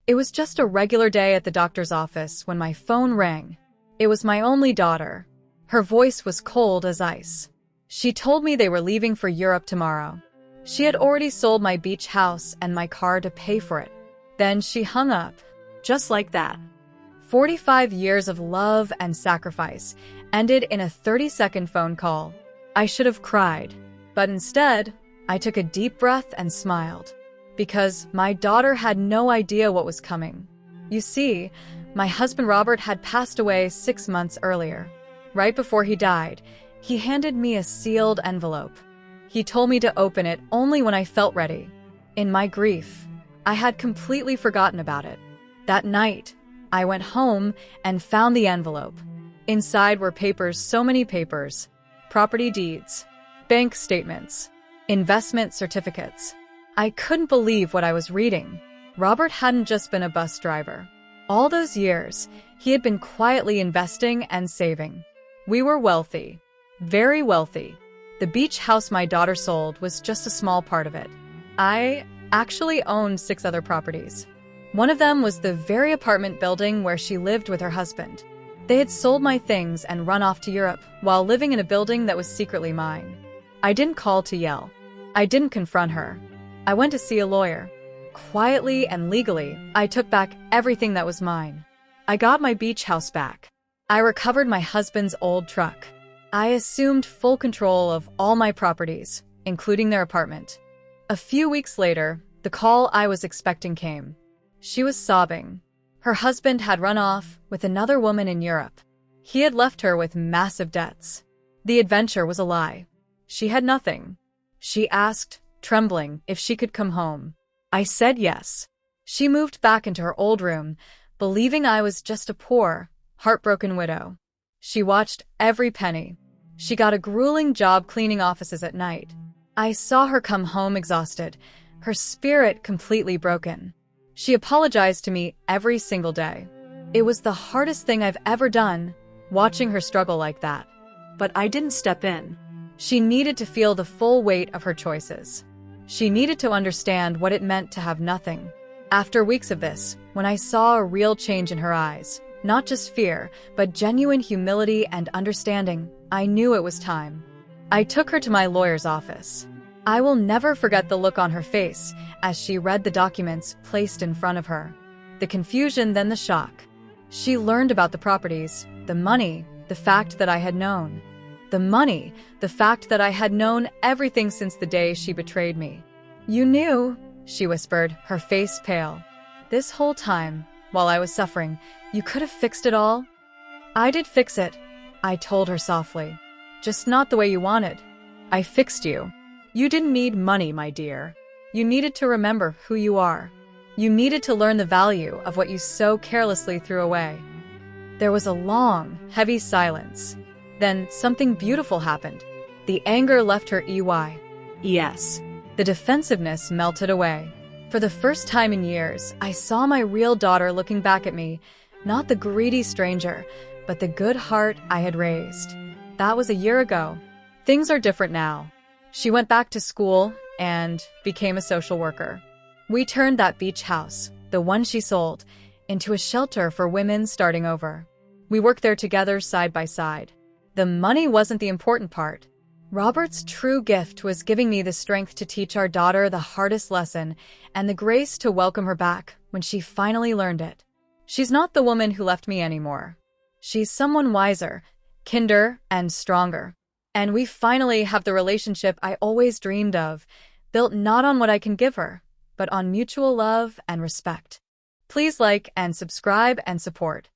It was just a regular day at the doctor's office when my phone rang. It was my only daughter. Her voice was cold as ice. She told me they were leaving for Europe tomorrow. She had already sold my beach house and my car to pay for it. Then she hung up, just like that. 45 years of love and sacrifice ended in a 30-second phone call. I should have cried, but instead, I took a deep breath and smiled, because my daughter had no idea what was coming. You see, my husband Robert had passed away 6 months earlier. Right before he died, he handed me a sealed envelope. He told me to open it only when I felt ready. In my grief, I had completely forgotten about it. That night, I went home and found the envelope. Inside were papers, so many papers. Property deeds, bank statements, investment certificates. I couldn't believe what I was reading. Robert hadn't just been a bus driver. All those years, he had been quietly investing and saving. We were wealthy, very wealthy. The beach house my daughter sold was just a small part of it. I actually owned 6 other properties. One of them was the very apartment building where she lived with her husband. They had sold my things and run off to Europe while living in a building that was secretly mine. I didn't call to yell. I didn't confront her. I went to see a lawyer. Quietly and legally, I took back everything that was mine. I got my beach house back. I recovered my husband's old truck. I assumed full control of all my properties, including their apartment. A few weeks later, the call I was expecting came. She was sobbing. Her husband had run off with another woman in Europe. He had left her with massive debts. The adventure was a lie. She had nothing. She asked, trembling, if she could come home. I said yes. She moved back into her old room, believing I was just a poor, heartbroken widow. She watched every penny. She got a grueling job cleaning offices at night. I saw her come home exhausted, her spirit completely broken. She apologized to me every single day. It was the hardest thing I've ever done, watching her struggle like that. But I didn't step in. She needed to feel the full weight of her choices. She needed to understand what it meant to have nothing. After weeks of this, when I saw a real change in her eyes, not just fear, but genuine humility and understanding, I knew it was time. I took her to my lawyer's office. I will never forget the look on her face as she read the documents placed in front of her. The confusion, then the shock. She learned about the properties, the money, the fact that I had known. The money, the fact that I had known everything since the day she betrayed me. "You knew," she whispered, her face pale. "This whole time, while I was suffering, you could have fixed it all?" "I did fix it," I told her softly. "Just not the way you wanted. I fixed you. You didn't need money, my dear. You needed to remember who you are. You needed to learn the value of what you so carelessly threw away." There was a long, heavy silence. Then something beautiful happened. The anger left her yes. The defensiveness melted away. For the first time in years, I saw my real daughter looking back at me, not the greedy stranger, but the good heart I had raised. That was a year ago. Things are different now. She went back to school and became a social worker. We turned that beach house, the one she sold, into a shelter for women starting over. We worked there together side by side. The money wasn't the important part. Robert's true gift was giving me the strength to teach our daughter the hardest lesson and the grace to welcome her back when she finally learned it. She's not the woman who left me anymore. She's someone wiser, kinder, and stronger. And we finally have the relationship I always dreamed of, built not on what I can give her, but on mutual love and respect. Please like and subscribe and support.